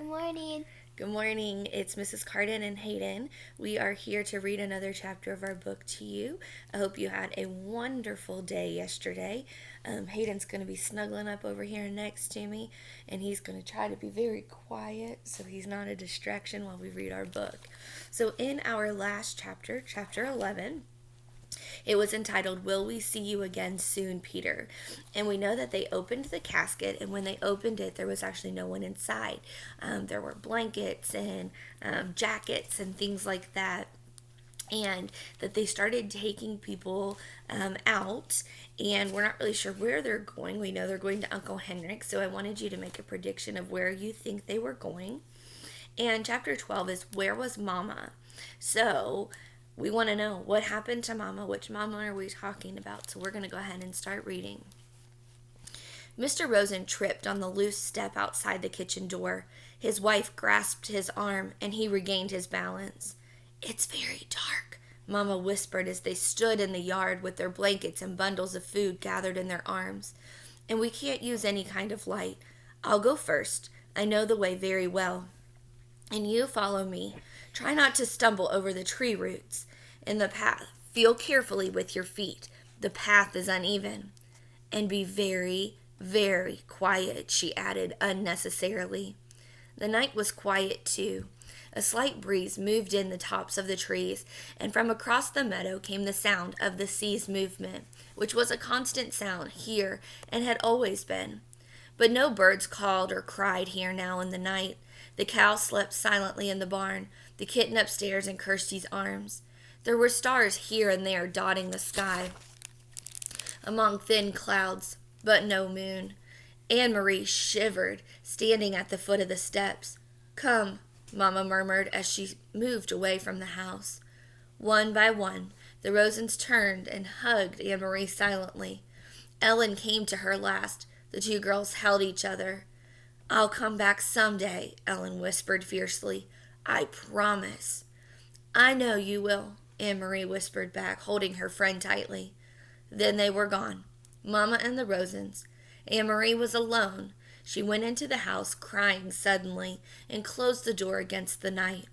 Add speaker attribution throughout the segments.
Speaker 1: Good morning.
Speaker 2: Good morning. It's Mrs. Carden and Hayden. We are here to read another chapter of our book to you. I hope you had a wonderful day yesterday. Hayden's going to be snuggling up over here next to me, and he's going to try to be very quiet so he's not a distraction while we read our book. So, in our last chapter, chapter 11, it was entitled, Will We See You Again Soon, Peter? And we know that they opened the casket, and when they opened it, there was actually no one inside. There were blankets and jackets and things like that. And that they started taking people out, and we're not really sure where they're going. We know they're going to Uncle Henrik, so I wanted you to make a prediction of where you think they were going. And chapter 12 is, Where was Mama? So we want to know what happened to Mama. Which Mama are we talking about? So we're going to go ahead and start reading. Mr. Rosen tripped on the loose step outside the kitchen door. His wife grasped his arm, and he regained his balance. It's very dark, Mama whispered as they stood in the yard with their blankets and bundles of food gathered in their arms. And we can't use any kind of light. I'll go first. I know the way very well. And you follow me. Try not to stumble over the tree roots. In the path, feel carefully with your feet. The path is uneven. And be very, very quiet, she added unnecessarily. The night was quiet, too. A slight breeze moved in the tops of the trees, and from across the meadow came the sound of the sea's movement, which was a constant sound here and had always been. But no birds called or cried here now in the night. The cow slept silently in the barn, the kitten upstairs in Kirsty's arms. There were stars here and there dotting the sky among thin clouds, but no moon. Anne-Marie shivered, standing at the foot of the steps. Come, Mama murmured as she moved away from the house. One by one, the Rosens turned and hugged Anne-Marie silently. Ellen came to her last. The two girls held each other. I'll come back someday, Ellen whispered fiercely. I promise. I know you will, Anne-Marie whispered back, holding her friend tightly. Then they were gone, Mama and the Rosens. Anne-Marie was alone. She went into the house, crying suddenly, and closed the door against the night.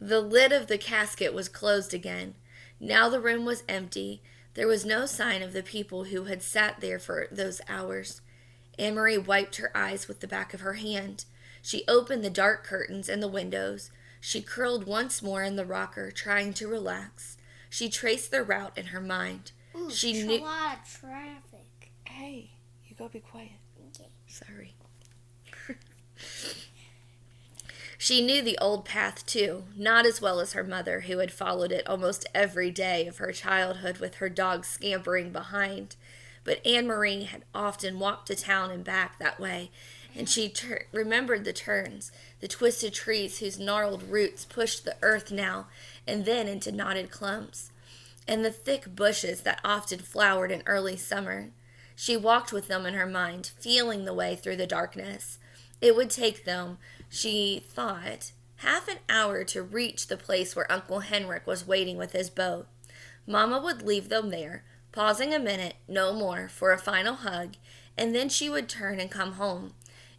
Speaker 2: The lid of the casket was closed again. Now the room was empty. There was no sign of the people who had sat there for those hours. Anne-Marie wiped her eyes with the back of her hand. She opened the dark curtains and the windows. She curled once more in the rocker, trying to relax. She traced their route in her mind.
Speaker 1: Ooh,
Speaker 2: She knew.
Speaker 1: a lot of traffic.
Speaker 2: Hey, you gotta be quiet.
Speaker 1: Okay.
Speaker 2: Sorry. She knew the old path, too, not as well as her mother, who had followed it almost every day of her childhood with her dog scampering behind. But Anne-Marie had often walked to town and back that way, and she remembered the turns, the twisted trees whose gnarled roots pushed the earth now and then into knotted clumps, and the thick bushes that often flowered in early summer. She walked with them in her mind, feeling the way through the darkness. It would take them, she thought, half an hour to reach the place where Uncle Henrik was waiting with his boat. Mama would leave them there, pausing a minute, no more, for a final hug, and then she would turn and come home.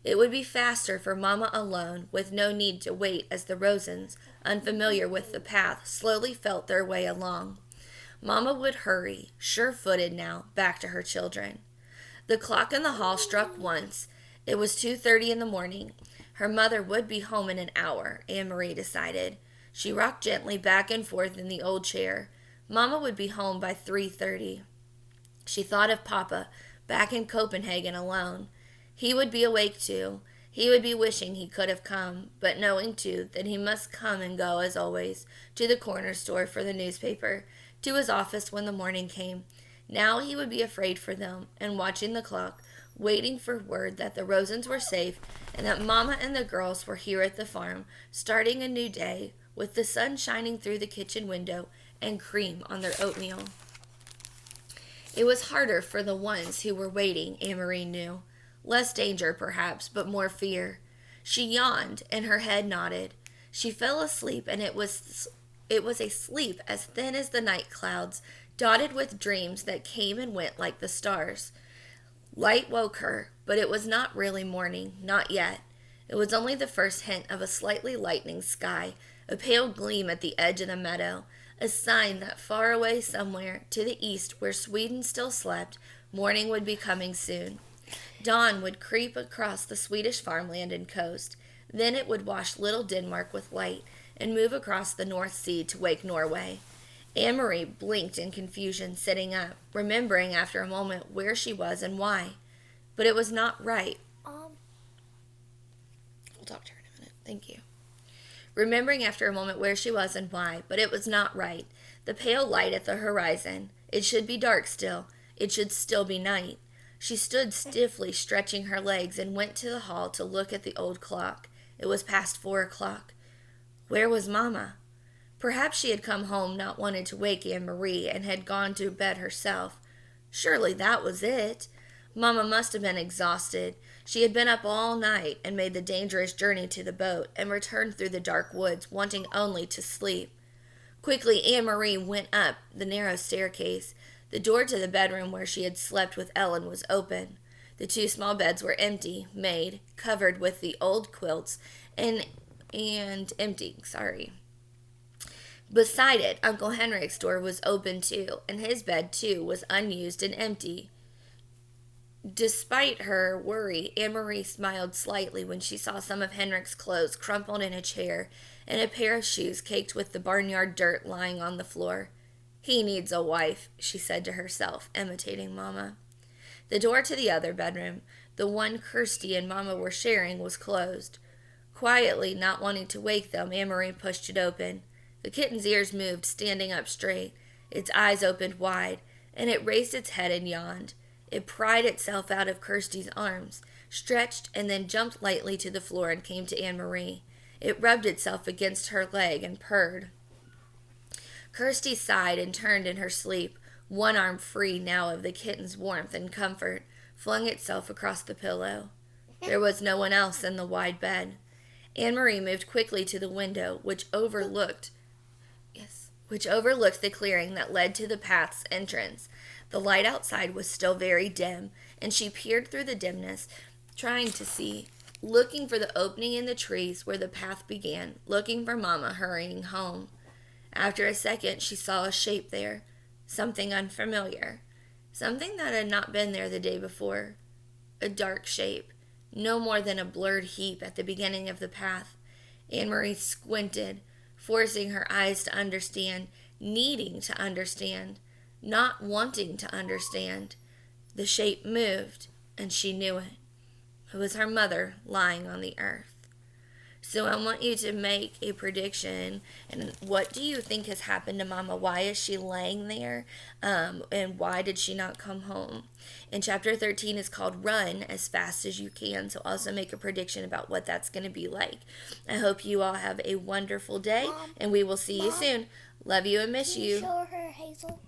Speaker 2: It would be faster for Mama alone, with no need to wait as the Rosens, unfamiliar with the path, slowly felt their way along. Mama would hurry, sure-footed now, back to her children. The clock in the hall struck once. It was 2:30 in the morning. Her mother would be home in an hour, Anne-Marie decided. She rocked gently back and forth in the old chair. Mama would be home by 3:30. She thought of Papa, back in Copenhagen alone. He would be awake too. He would be wishing he could have come, but knowing too that he must come and go as always, to the corner store for the newspaper, to his office when the morning came. Now he would be afraid for them, and watching the clock, waiting for word that the Rosens were safe and that Mama and the girls were here at the farm, starting a new day, with the sun shining through the kitchen window and cream on their oatmeal. It was harder for the ones who were waiting, Anne-Marie knew. Less danger, perhaps, but more fear. She yawned, and her head nodded. She fell asleep, and it was a sleep as thin as the night clouds, dotted with dreams that came and went like the stars. Light woke her, but it was not really morning, not yet. It was only the first hint of a slightly lightening sky, a pale gleam at the edge of the meadow, a sign that far away somewhere to the east where Sweden still slept, morning would be coming soon. Dawn would creep across the Swedish farmland and coast. Then it would wash little Denmark with light and move across the North Sea to wake Norway. Anne-Marie blinked in confusion, sitting up, remembering after a moment where she was and why. But it was not right. We'll talk to her in a minute. Thank you. Remembering after a moment where she was and why, but it was not right. The pale light at the horizon. It should be dark still. It should still be night. She stood stiffly, stretching her legs, and went to the hall to look at the old clock. It was past 4 o'clock. Where was Mamma? Perhaps she had come home not wanting to wake Anne-Marie and had gone to bed herself. Surely that was it. Mamma must have been exhausted. She had been up all night and made the dangerous journey to the boat and returned through the dark woods, wanting only to sleep. Quickly, Anne-Marie went up the narrow staircase. The door to the bedroom where she had slept with Ellen was open. The 2 small beds were empty, made, covered with the old quilts, and empty. Beside it, Uncle Henrik's door was open too, and his bed too was unused and empty. Despite her worry, Anne-Marie smiled slightly when she saw some of Henrik's clothes crumpled in a chair and a pair of shoes caked with the barnyard dirt lying on the floor. He needs a wife, she said to herself, imitating Mamma. The door to the other bedroom, the one Kirsty and Mamma were sharing, was closed. Quietly, not wanting to wake them, Anne-Marie pushed it open. The kitten's ears moved, standing up straight. Its eyes opened wide, and it raised its head and yawned. It pried itself out of Kirsty's arms, stretched, and then jumped lightly to the floor and came to Anne-Marie. It rubbed itself against her leg and purred. Kirsty sighed and turned in her sleep, one arm free now of the kitten's warmth and comfort, flung itself across the pillow. There was no one else in the wide bed. Anne-Marie moved quickly to the window, which overlooked the clearing that led to the path's entrance. The light outside was still very dim, and she peered through the dimness, trying to see, looking for the opening in the trees where the path began, looking for Mamma hurrying home. After a second, she saw a shape there, something unfamiliar, something that had not been there the day before. A dark shape, no more than a blurred heap at the beginning of the path. Anne-Marie squinted, forcing her eyes to understand, needing to understand, not wanting to understand. The shape moved, and she knew it. It was her mother lying on the earth. So I want you to make a prediction. And what do you think has happened to Mama? Why is she laying there? And why did she not come home? And chapter 13 is called Run as Fast as You Can. So also make a prediction about what that's going to be like. I hope you all have a wonderful day.
Speaker 1: Mom,
Speaker 2: and we will see you soon. Love you and miss
Speaker 1: can
Speaker 2: you.
Speaker 1: you show her Hazel?